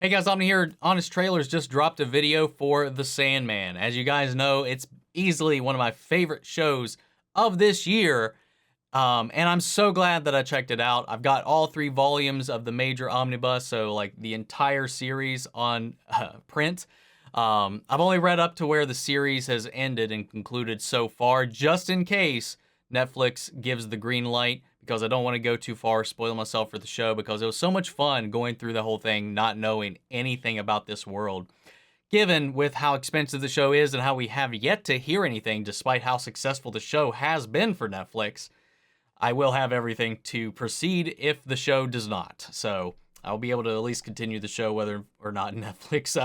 Hey guys, Omni here. Honest Trailers just dropped a video for The Sandman. As you guys know, it's easily one of my favorite shows of this year. And I'm so glad that I checked it out. I've got all 3 volumes of the major omnibus, so like the entire series on print. I've only read up to where the series has ended and concluded so far, just in case Netflix gives the green light, because I don't want to go too far, spoil myself for the show, because it was so much fun going through the whole thing, not knowing anything about this world. Given with how expensive the show is and how we have yet to hear anything, despite how successful the show has been for Netflix, I will have everything to proceed if the show does not. So I'll be able to at least continue the show whether or not Netflix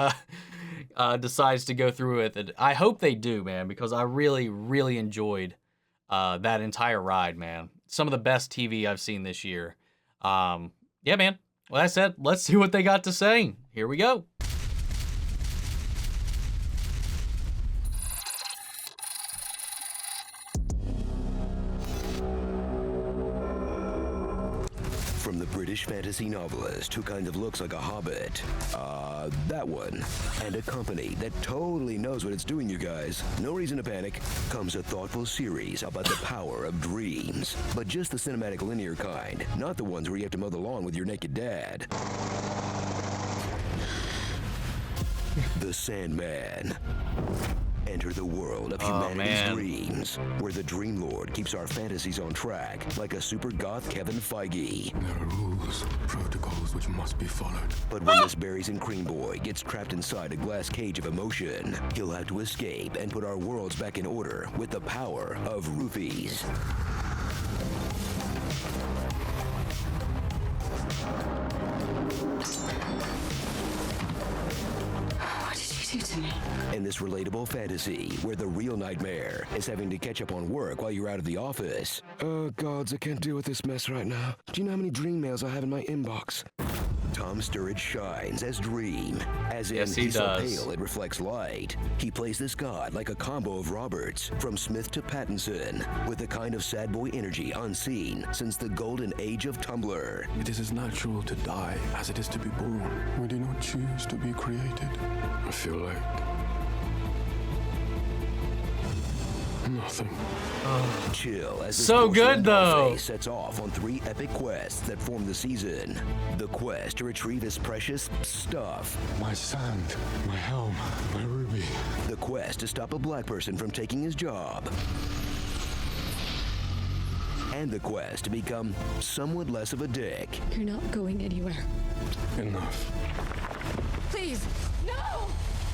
decides to go through with it. I hope they do, man, because I really, really enjoyed that entire ride, man. Some of the best TV I've seen this year. Yeah, man. Well, that said, let's see what they got to say. Here we go. From the British fantasy novelist who kind of looks like a hobbit, that one, and a company that totally knows what it's doing, you guys, no reason to panic, comes a thoughtful series about the power of dreams. But just the cinematic linear kind, not the ones where you have to mow the lawn with your naked dad. The Sandman. Enter the world of humanity's dreams, where the Dream Lord keeps our fantasies on track, like a super goth Kevin Feige. There are rules, protocols which must be followed. But when this berries and cream boy gets trapped inside a glass cage of emotion, he'll have to escape and put our worlds back in order with the power of roofies. To me. In this relatable fantasy, where the real nightmare is having to catch up on work while you're out of the office. Oh, gods, I can't deal with this mess right now. Do you know how many dream mails I have in my inbox? Tom Sturridge shines as Dream, as in yes, he he's does. so pale it reflects light. He plays this god like a combo of Roberts, from Smith to Pattinson, with a kind of sad boy energy unseen since the golden age of Tumblr. It is as natural to die as it is to be born. We do not choose to be created. I feel like nothing. Chill as this So good, though. face sets off on 3 epic quests that form the season. The quest to retrieve his precious stuff. My sand, my helm, my ruby. The quest to stop a black person from taking his job. And the quest to become somewhat less of a dick. You're not going anywhere. Enough. Please, no!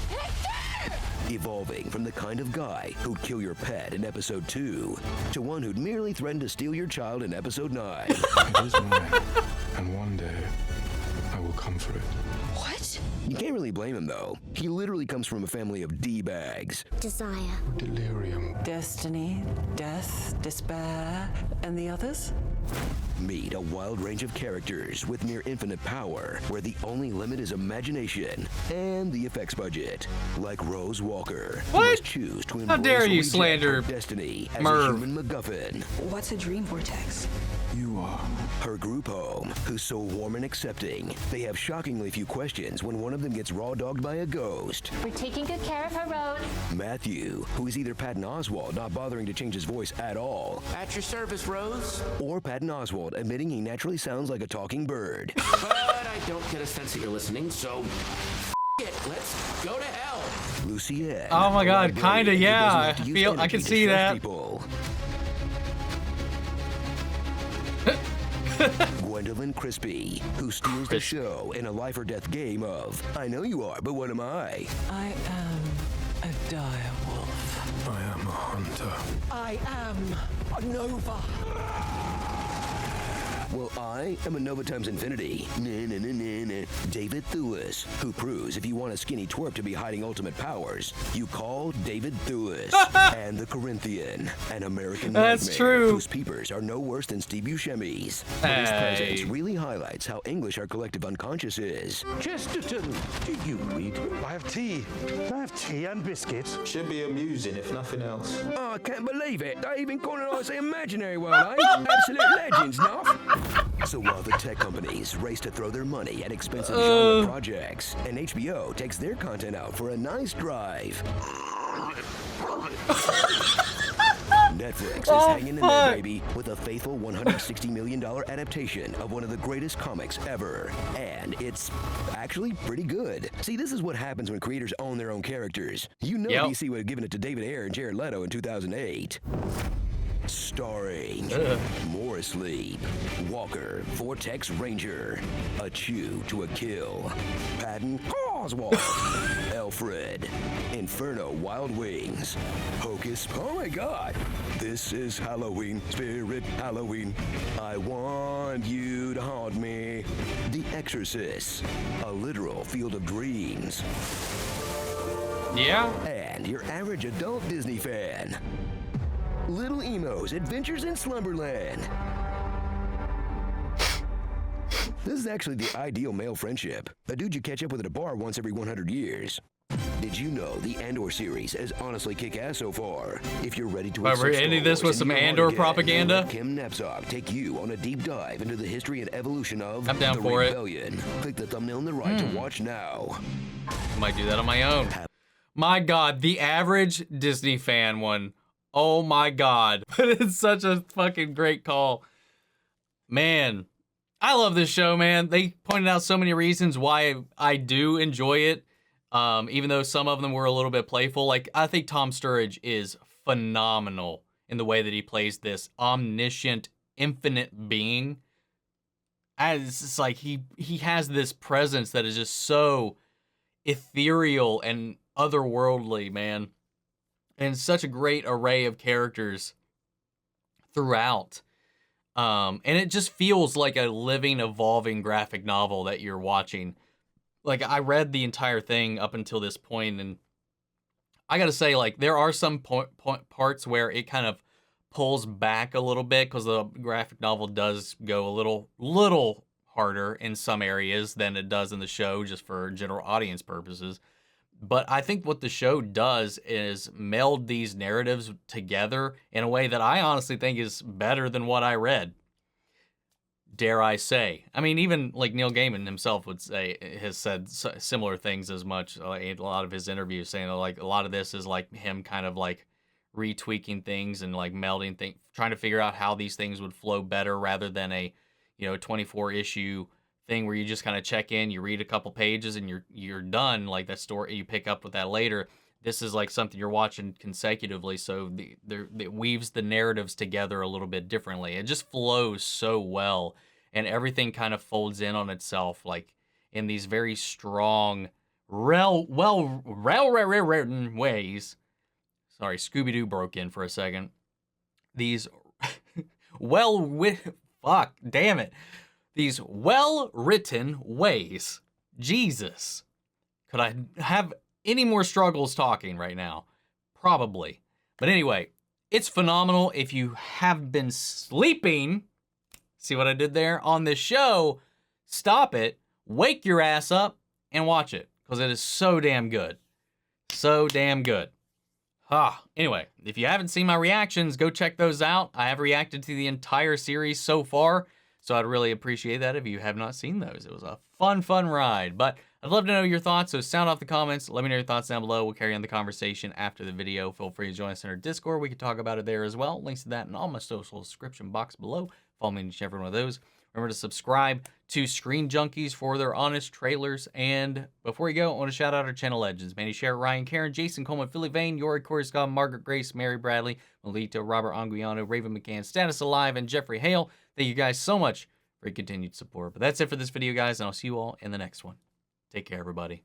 Hector! Evolving from the kind of guy who'd kill your pet in episode 2 to one who'd merely threaten to steal your child in episode 9. It is mine, and one day I will come for it. What? You can't really blame him, though. He literally comes from a family of D-bags. Desire. Delirium. Destiny, death, despair, and the others? Meet a wild range of characters with near infinite power, where the only limit is imagination and the effects budget. Like Rose Walker, who What? must choose to How dare embrace or you reject slander her destiny as Merv. a human MacGuffin. What's a dream vortex? You are. Her group home, who's so warm and accepting, they have shockingly few questions when one of them gets raw-dogged by a ghost. We're taking good care of her, Rose. Matthew, who is either Patton Oswalt not bothering to change his voice at all, At your service, Rose. or Patton Oswalt admitting he naturally sounds like a talking bird. But I don't get a sense that you're listening, so it. Let's go to hell. Lucienne. Oh my God, a librarian kinda, who doesn't yeah. have to use I energy can to see stress that. people. Gwendolyn Crispy, who steals the show in a life or death game of I know you are, but what am I? I am a dire wolf. I am a hunter. I am a nova. Well, I am a Nova times infinity. David Thewlis, who proves if you want a skinny twerp to be hiding ultimate powers, you call David Thewlis. And the Corinthian, an American That's nightmare true. whose peepers are no worse than Steve Buscemi's. But his presence Hey. really highlights how English our collective unconscious is. Chesterton, do you read? I have tea. I have tea and biscuits. Should be amusing, if nothing else. Oh, I can't believe it. They even colonise the imaginary world, eh? Absolute legends, Nuff. So while the tech companies race to throw their money at expensive genre projects, and HBO takes their content out for a nice drive, Netflix is hanging in there, baby, with a faithful $160 million adaptation of one of the greatest comics ever. And it's actually pretty good. See, this is what happens when creators own their own characters. You know DC would have given it to David Ayer and Jared Leto in 2008. Starring Morris Lee, Walker, Vortex Ranger, A Chew to a Kill, Patton Oswalt, Alfred, Inferno Wild Wings, Hocus, oh my god, This is Halloween, Spirit Halloween, I want you to haunt me, The Exorcist, A Literal Field of Dreams. Yeah. And your average adult Disney fan. Little Emo's Adventures in Slumberland. This is actually the ideal male friendship. A dude you catch up with at a bar once every 100 years. Did you know the Andor series is honestly kick-ass so far? If you're ready to we're ending this with some Andor propaganda. Kim Nepsok take you on a deep dive into the history and evolution of I'm down the for Rebellion. Click the thumbnail on the right to watch now. I might do that on my own. My God, the average Disney fan one. Oh my God. But it's such a fucking great call. Man, I love this show, man. They pointed out so many reasons why I do enjoy it. Even though some of them were a little bit playful. Like, I think Tom Sturridge is phenomenal in the way that he plays this omniscient, infinite being. As it's like he has this presence that is just so ethereal and otherworldly, man. And such a great array of characters throughout. And it just feels like a living, evolving graphic novel that you're watching. Like, I read the entire thing up until this point, and I gotta say, like, there are some parts where it kind of pulls back a little bit because the graphic novel does go a little harder in some areas than it does in the show, just for general audience purposes. But I think what the show does is meld these narratives together in a way that I honestly think is better than what I read. Dare I say. I mean, even like Neil Gaiman himself has said similar things as much in a lot of his interviews, saying like a lot of this is like him kind of like retweaking things and like melding things, trying to figure out how these things would flow better rather than a, 24 issue thing where you just kind of check in, you read a couple pages and you're done. Like that story, you pick up with that later. This is like something you're watching consecutively, so it weaves the narratives together a little bit differently. It just flows so well, and everything kind of folds in on itself, like in these very strong, well-written ways. Sorry, Scooby-Doo broke in for a second. These these well-written ways. Jesus. Could I have any more struggles talking right now? Probably. But anyway, it's phenomenal. If you have been sleeping, see what I did there on this show, stop it, wake your ass up, and watch it, because it is so damn good. So damn good. Anyway, if you haven't seen my reactions, go check those out. I have reacted to the entire series so far, so I'd really appreciate that if you have not seen those. It was a fun ride, but I'd love to know your thoughts, so sound off the comments. Let me know your thoughts down below. We'll carry on the conversation after the video. Feel free to join us in our Discord. We can talk about it there as well. Links to that in all my social description box below. Follow me in each and every one of those. Remember to subscribe to Screen Junkies for their honest trailers. And before you go, I want to shout out our channel legends. Manny Sherritt, Ryan Karen, Jason Coleman, Philly Vane, Yori Corey Scott, Margaret Grace, Mary Bradley, Melito, Robert Anguiano, Raven McCann, Status Alive, and Jeffrey Hale. Thank you guys so much for your continued support. But that's it for this video, guys, and I'll see you all in the next one. Take care, everybody.